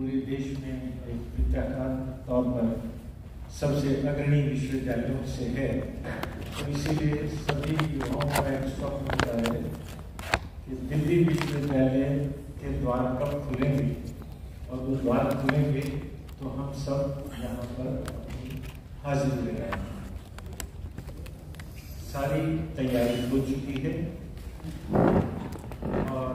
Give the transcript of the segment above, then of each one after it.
पूरे देश में एक वृत्ताकार तौर पर सबसे अग्रणी विश्वविद्यालयों से है, तो इसीलिए सभी युवाओं का एक स्वप्न होता है कि दिल्ली विश्वविद्यालय के द्वार कब खुलेंगे, और वो द्वार खुलेंगे तो हम सब यहाँ पर अपनी हाजिरी लगाएंगे। सारी तैयारी हो चुकी है और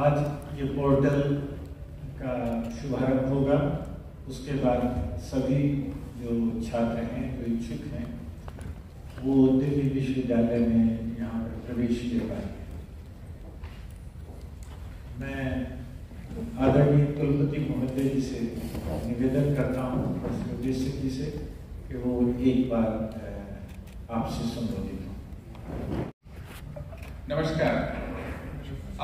आज ये पोर्टल का शुभारंभ होगा। उसके बाद सभी जो छात्र हैं, जो इच्छुक हैं, वो दिल्ली विश्वविद्यालय में यहाँ पर प्रवेश ले पाएंगे। मैं आदरणीय कुलपति महोदय जी से निवेदन करता हूँ, प्रोफेसर जी से, कि वो एक बार आपसे संबोधित हों। नमस्कार,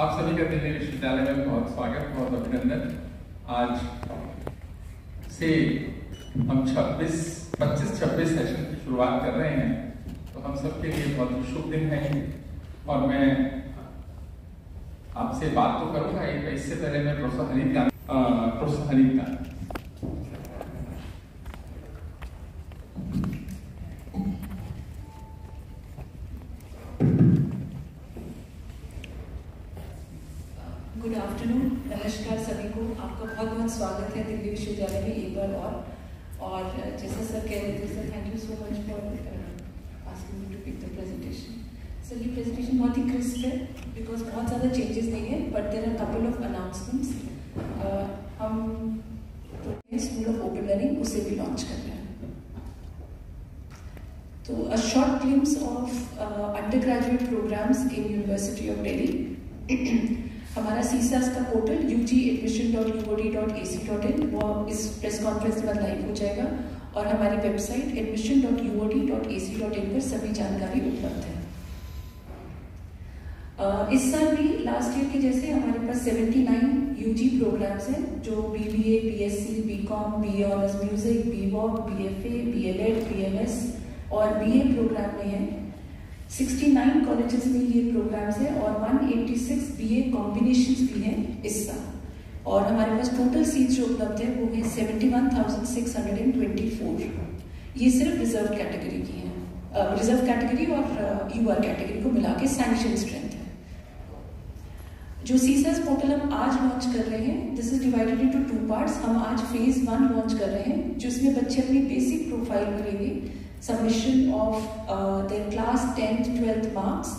आप सभी का दिल्ली विश्वविद्यालय में बहुत स्वागत, बहुत अभिनंदन। आज से हम 25-26 सेशन की शुरुआत कर रहे हैं, तो हम सबके लिए बहुत ही शुभ दिन है। और मैं आपसे बात तो करूंगा, इससे पहले मैं प्रोफेसर हनीफ का गुड आफ्टरनून, नमस्कार सभी को। आपका बहुत बहुत स्वागत है दिल्ली विश्वविद्यालय में एक बार और जैसा सर कह रहे थे, sir thank you so much for asking me to pick the presentation. Sir ये प्रेजेंटेशन बहुत ही क्रिस्प है, बिकॉज बहुत ज़्यादा चेंजेस नहीं है, but there are couple of announcements. हम स्कूल ऑफ ओपन लर्निंग उसे भी लॉन्च कर रहे हैं। तो a short glimpse of undergraduate programmes in university of Delhi. हमारा सीसास का पोर्टल ug.admission.uod.ac.in वो इस प्रेस कॉन्फ्रेंस के बाद लाइव हो जाएगा, और हमारी वेबसाइट admission.uod.ac.in पर सभी जानकारी उपलब्ध है। इस साल भी लास्ट ईयर के जैसे हमारे पास 79 यूजी प्रोग्राम्स हैं, जो BBA, BSc, BCom, BA honours music, BVOC, BFA, BLEd, BMS और BA प्रोग्राम में है। 69 कॉलेजेस में ये प्रोग्राम्स हैं और 186 BA कॉम्बिनेशंस भी हैं इस साल। और हमारे पास टोटल सीट्स जो उपलब्ध है वो है 71,624। ये सिर्फ रिजर्व कैटेगरी की हैं, रिजर्व कैटेगरी और UR कैटेगरी को मिला के सैंक्शन स्ट्रेंथ है। जो सीसास पोर्टल हम आज लॉन्च कर रहे हैं, this is divided into 2 parts. हम आज फेज 1 लॉन्च कर रहे हैं, जिसमें बच्चे अपनी बेसिक प्रोफाइल भरेंगे, submission of their class 10th 12th marks.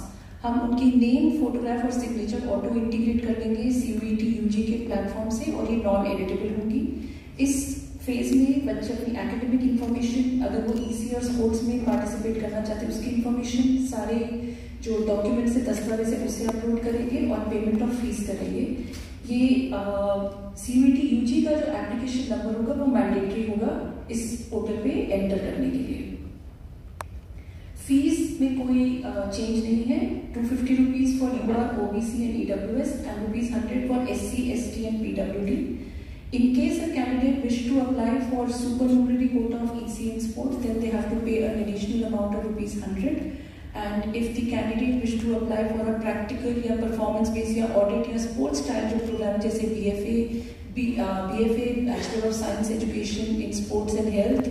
हम उनकी नेम, फोटोग्राफ और सिग्नेचर ऑटो इंटीग्रेट कर लेंगे CUET UG के प्लेटफॉर्म से, और ये नॉन एडिटेबल होंगी। इस फेज में बच्चे अपनी एकेडमिक इंफॉर्मेशन, अगर वो EC और स्पोर्ट्स में पार्टिसिपेट करना चाहते हैं उसकी इंफॉर्मेशन, सारे जो डॉक्यूमेंट्स है, दस्तावेज है, उसे अपलोड करेंगे और पेमेंट ऑफ फीस करेंगे। ये CUET UG का जो एप्लीकेशन नंबर होगा वो मैंडेटरी होगा इस पोर्टल पे एंटर करने के लिए। फीस में कोई चेंज नहीं है। 250 rupees for UR, OBC and EWS and ₹100 for SC, ST and PWD. In case a candidate wish to apply for supernumerary quota of EC in sports, then they have to pay an additional amount of ₹100. And if the candidate wish to apply for a practical या performance based या audit या sports style जो programme जैसे BFA, Bachelor of Science Education in Sports and Health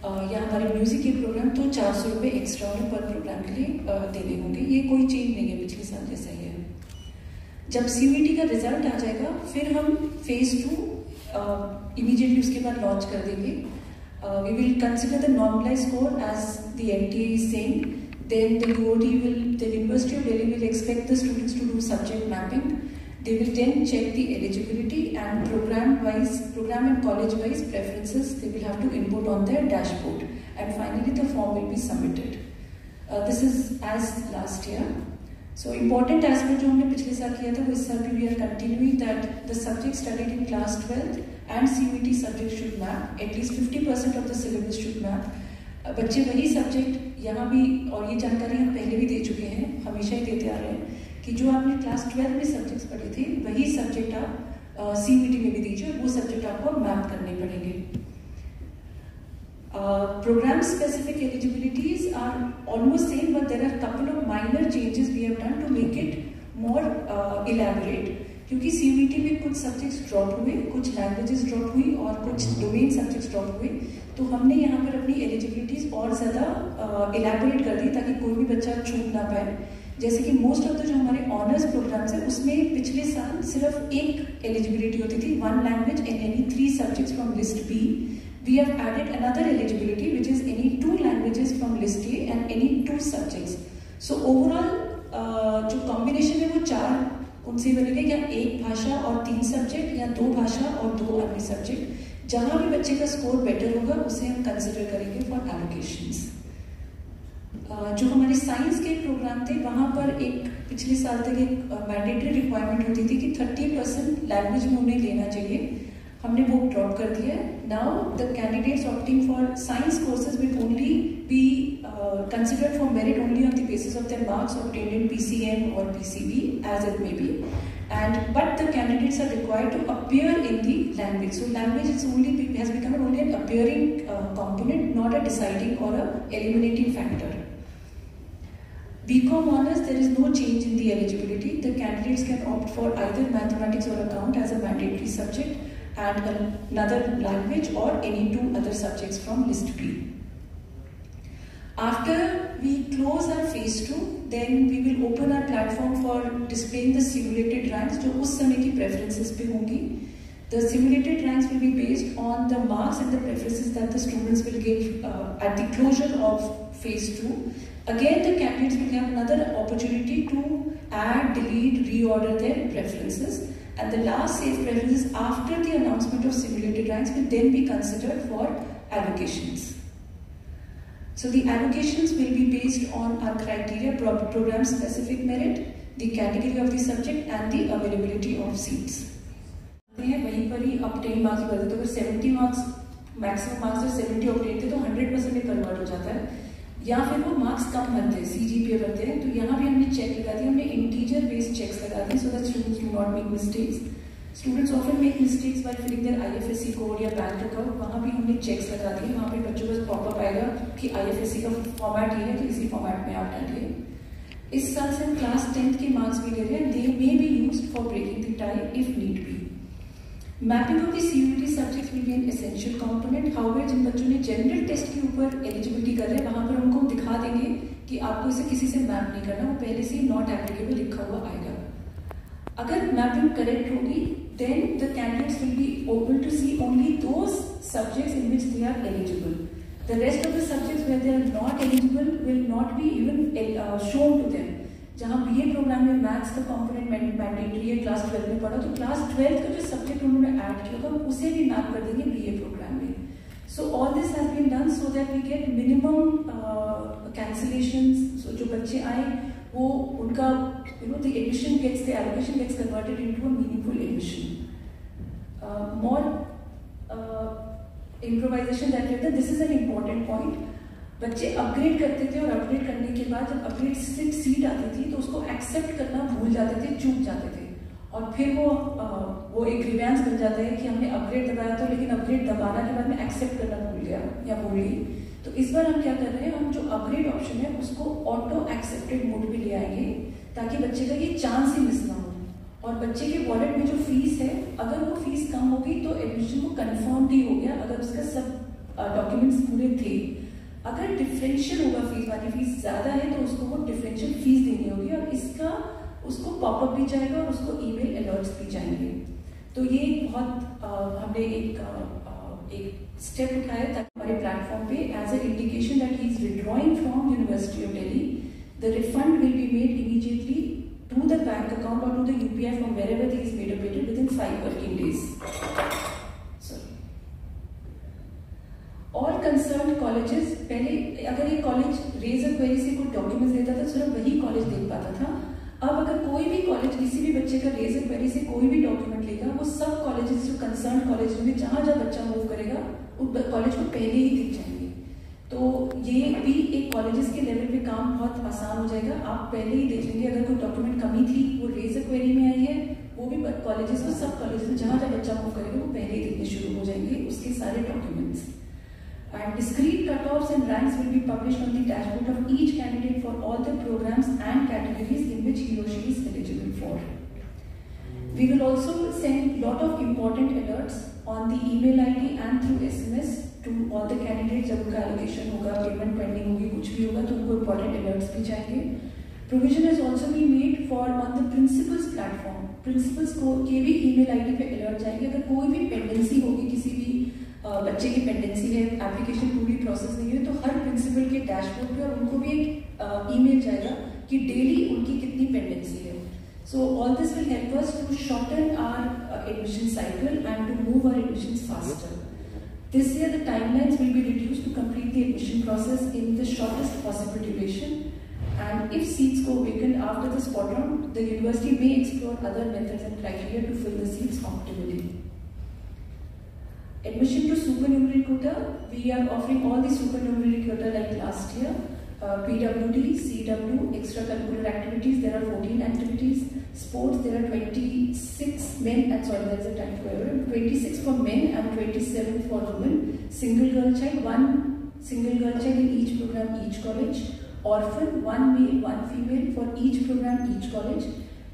या हमारे music के programme, तो 400 रुपये एक्स्ट्रा उन्हें पर प्रोग्राम के लिए देने होंगे। ये कोई चेंज नहीं है, पिछले साल जैसा ही है। जब CUET का रिजल्ट आ जाएगा, फिर हम फेज 2 इमीडिएटली उसके बाद लॉन्च कर देंगे। We will consider the normalised score as the NTA is saying. Then the University of Delhi will expect the students to do subject mapping. They will then check the eligibility and program and college-wise preferences. They will have to input on their dashboard, and finally the form will be submitted. This is as last year. So important aspect जो हमने पिछले साल किया था, वो इस साल भी we are continuing that the subject studied in class 12th and CUET subject should map. At least 50% of the syllabus should map. बच्चे वही सब्जेक्ट यहाँ भी, और ये जानकारी हम पहले भी दे चुके हैं, हमेशा ही देते आ रहे हैं, कि जो आपने क्लास 12 में सब्जेक्ट्स पढ़े थे वही सब्जेक्ट आप CUET में भी दीजिए, वो सब्जेक्ट आपको मैप करने पड़ेंगे। Program specific eligibilities are almost same, but there are couple of minor changes we have done to make it more elaborate. क्योंकि CUET में कुछ सब्जेक्ट्स ड्रॉप हुए, कुछ लैंग्वेजेस ड्रॉप हुई और कुछ डोमेन सब्जेक्ट्स ड्रॉप हुए, तो हमने यहाँ पर अपनी एलिजिबिलिटीज और ज़्यादा इलेबोरेट कर दी ताकि कोई भी बच्चा छूट ना पाए। जैसे कि मोस्ट ऑफ द जो हमारे ऑनर्स प्रोग्राम्स है उसमें पिछले साल सिर्फ एक एलिजिबिलिटी होती थी, 1 language and any 3 subjects from list B। We have added another eligibility which is any 2 languages from list A and any 2 subjects. So overall जो कॉम्बिनेशन है वो 4 उनसे बनेगा, या 1 भाषा और 3 सब्जेक्ट, या 2 भाषा और 2 अन्य सब्जेक्ट। जहाँ भी बच्चे का स्कोर बेटर होगा उसे हम कंसिडर करेंगे फॉर एलोकेशंस। जो हमारे साइंस के प्रोग्राम थे वहाँ पर एक पिछले साल तक एक मैंडेटरी रिक्वायरमेंट होती थी कि 30% लैंग्वेज में उन्हें लेना चाहिए, हमने वो ड्रॉप कर दिया है। Now the candidates opting for science courses will only be considered for merit only on the basis of their marks obtained in PCM or PCB as it may be, but the candidates are required to appear in the language. So language has become only an appearing component, not a deciding or a eliminating factor. BCom honors, there is no change in the eligibility. The candidates can opt for either mathematics or account as a mandatory subject and another language or any 2 other subjects from list B. After we close our phase 2, then we will open our platform for displaying the simulated ranks जो उस समय की preferences पे होंगी. The simulated ranks will be based on the marks and the preferences that the students will give at the closure of phase 2. Again, the candidates will have another opportunity to add, delete, reorder their preferences. And the last save preferences after the announcement of simulated ranks will then be considered for allocations. So the allocations will be based on our criteria, program specific merit, the category of the subject and the availability of seats. वहीं पर ही obtained marks की बात है, तो अगर 70 marks maximum marks और 70 obtained थे तो 100% में convert हो जाता है, या फिर वो marks कम भरते हैं, CGPA भरते हैं, तो यहाँ भी हमने check लगा दिया, हमने integer based checks लगा दिए so that students do not make mistakes. Students often make mistakes by filling their IFSC code या बैंक अकाउंट, वहाँ भी हमने चेक्स लगा दिए, वहाँ पे बच्चों को पॉपअप आएगा कि IFSC का फॉर्मेट ये है तो इसी फॉर्मेट में आप डालिए। इस साल से हम क्लास 10th के मार्क्स भी ले रहे हैं, they may be used for breaking the tie if need be. Mapping of the CUET subjects will be an essential component. However जिन बच्चों ने जनरल टेस्ट के ऊपर एलिजिबिलिटी कर रहे हैं वहाँ पर उनको दिखा देंगे कि आपको इसे किसी से मैप नहीं करना, वो पहले से ही नॉट एप्लीकेबल लिखा हुआ आएगा। अगर मैपिंग करेक्ट होगी then the candidates will be able to see only those subjects in which they are eligible. The rest of the subjects where they are not eligible will not be even shown to them. जहाँ BA programme में maths का component mandatory है, class 12 में पढ़ा तो class 12 का जो subject उन्होंने ऐड किया होगा उसे भी मैप कर देंगे BA प्रोग्राम में। So all this has been done so that we get minimum cancellations. So जो बच्चे आए वो उनका the admission gets, the allocation gets converted into a meaningful admission. More improvisation that we have done, this is an important point. बच्चे upgrade करते थे और upgrade करने के बाद जब अपग्रेड सीट आती थी तो उसको एक्सेप्ट करना भूल जाते थे, चूक जाते थे, और फिर वो एक ग्रीवेंस बन जाता है कि हमने अपग्रेड दबाया था लेकिन अपग्रेड दबाना के बाद में एक्सेप्ट करना भूल गया या भूल गई। तो इस बार हम क्या कर रहे हैं, हम जो अपग्रेड ऑप्शन है उसको ऑटो एक्सेप्टेड मोड पे ले आएंगे ताकि बच्चे का ये चांस ही मिस ना हो, और बच्चे के वॉलेट में जो फीस है अगर वो फीस कम होगी तो एडमिशन को कंफर्म ही हो गया अगर उसका सब डॉक्यूमेंट्स पूरे थे। अगर डिफरेंशियल होगा फीस वाली फीस ज़्यादा है तो उसको वो डिफरेंशियल फीस देनी होगी और इसका उसको पॉपअप भी जाएगा और उसको ईमेल अलर्ट्स भी जाएंगे। तो ये बहुत हमने एक स्टेप उठाया ताकि हमारे प्लेटफॉर्म पे as a indication that he is withdrawing from University of Delhi, the refund will be made immediately to the bank account और to the UPI from wherever he is made a payment within 5 working days. All concern colleges, पहले अगर ये college raise a query से कोई documents देता था सिर्फ वही कॉलेज देख पाता था, अब अगर कोई भी कॉलेज किसी भी बच्चे का रेज अ क्वेरी से कोई भी डॉक्यूमेंट लेगा वो सब कॉलेजेस जो कंसर्न कॉलेज होंगे जहाँ जहाँ बच्चा मूव करेगा उस कॉलेज को पहले ही दिख जाएंगे। तो ये भी एक कॉलेजेस के लेवल पे काम बहुत आसान हो जाएगा, आप पहले ही देख लेंगे अगर कोई डॉक्यूमेंट कमी थी वो रेज अ क्वेरी में आई है, वो भी कॉलेजेस को सब कॉलेज में जहाँ जहाँ बच्चा मूव करेगा वो पहले ही दिखने शुरू हो जाएंगे उसके सारे documents. And discrete cutoffs and ranks will be published on the dashboard of each candidate for all the programs and categories in which he or she is eligible for. We will also send lot of important alerts on the email ID and through SMS to all the candidates. जब उनका allocation होगा, payment pending होगी, कुछ भी होगा तो उनको important alerts भी जाएंगे. Provision has also been made for on the principals platform. Principals को के भी email ID पे alert जाएंगे. अगर कोई भी pendency होगी, किसी भी बच्चे की pendency है, application पूरी process नहीं है, तो हर principal के dashboard पे और उनको भी एक email जाएगा कि daily उनकी कितनी pendency है. So all this will help us to shorten our admission cycle and to move our admissions faster. This year the timelines will be reduced to complete the admission process in the shortest possible duration, and if seats go vacant after the spot round, the university may explore other methods and criteria to fill the seats optimally. Admission to supernumerary quota, we are offering all the supernumerary quota like last year. PWD, CW, extracurricular activities, there are 14 activities. Sports, there are 26 men, and sorry, there is a typo error. 26 for men and 27 for women. Single girl child, one single girl child in each program, each college. Orphan, one male, one female for each program, each college.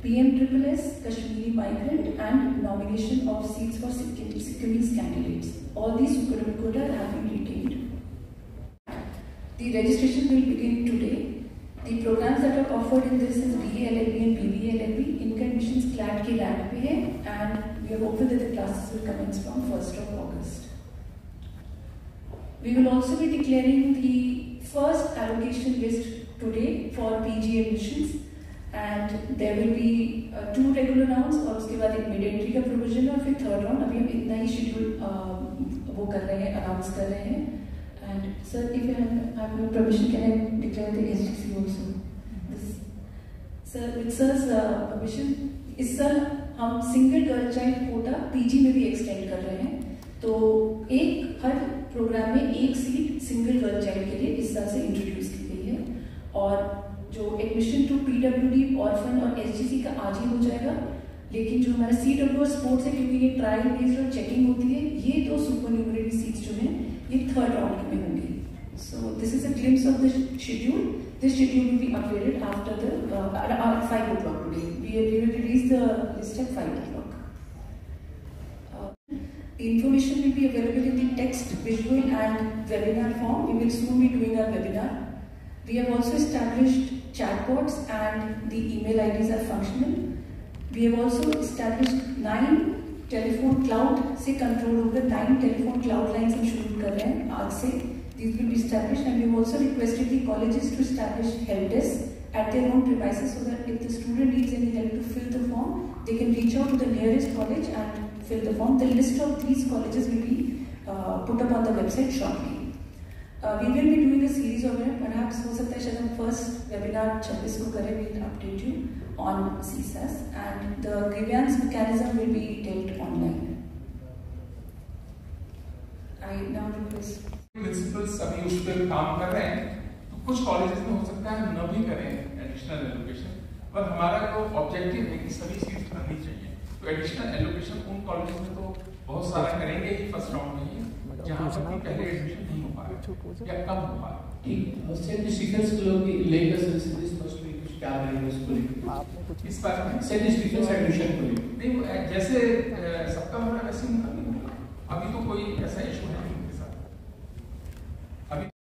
PMSSS, Kashmiri migrant, and nomination of seats for Sikkimese candidates. All these supernumerary quota have been retained. The registration will begin today. The programs that are offered in this is BA LLB and BBA LLB. इनका admissions CLAT के rank पे है, and we are hopeful that the classes will commence from 1st of August. We will also be declaring the first allocation list today for PG admissions, and there will be 2 regular rounds और उसके बाद एक mid-entry का provision और फिर third round. अभी हम इतना ही schedule वो कर रहे हैं, announce कर रहे हैं. And sir, if you have your permission, can I declare the SGC also? Sir, with sir's permission, इस साल हम single girl child quota PG में भी एक्सटेंड कर रहे हैं. तो एक हर प्रोग्राम में एक सीट सिंगल गर्ल चाइल्ड के लिए इस साल से इंट्रोड्यूस की गई है. और जो एडमिशन टू पीडब्ल्यूडी, ऑर्फन और एसजीसी का आज ही हो जाएगा, लेकिन जो हमारा सीडब्ल्यू और स्पोर्ट्स है, क्योंकि ये ट्रायल बेस्ड और चेकिंग होती है, ये 2 सुपरन्यूमररी सीट्स जो हैं ये थर्ड राउंड में होंगी. So this is a glimpse of the schedule. This schedule will be updated after the at 5 o'clock today. We will release the list at 5 o'clock. The information will be available in the text, visual and webinar form. We will soon be doing our webinar. We have also established chatbots and the email IDs are functional. We have also established 9 telephone cloud से control होकर 9 telephone cloud line हम शुरू कर रहे हैं आज से. These will be established, and we have also requested the colleges to establish help desk at their own premises so that if the student needs any help to fill the form, they can reach out to the nearest college and fill the form. The list of these colleges will be put up on the website shortly. We will be doing a series of it. Perhaps हो सकता है शायद हम first webinar 26 को करें. We will update you on CSAS, and the grievance mechanism will be dealt online. I now request. Principles अभी उस पर काम कर रहे हैं, तो कुछ कॉलेजेस में हो सकता है न भी करें एडिशनल एलोकेशन, पर हमारा जो ऑब्जेक्टिव है कि सभी सीट्स भरनी चाहिए. तो एडिशनल एलोकेशन उन कॉलेजेस में तो बहुत सारा करेंगे ही फर्स्ट राउंड में ही, जहाँ पर पहले एडमिशन नहीं हो पा रहा या कम हो पा रहा. सेंट स्टीफेंस स्कूल की लेटेस्ट रिलीज फर्स्ट वीक कुछ क्या करेंगे स्कूल इस बार में सेंट स्टीफेंस एडमिशन को नहीं, जैसे सबका हो रहा है वैसे उनका नहीं होगा. अभी तो कोई ऐसा इशू है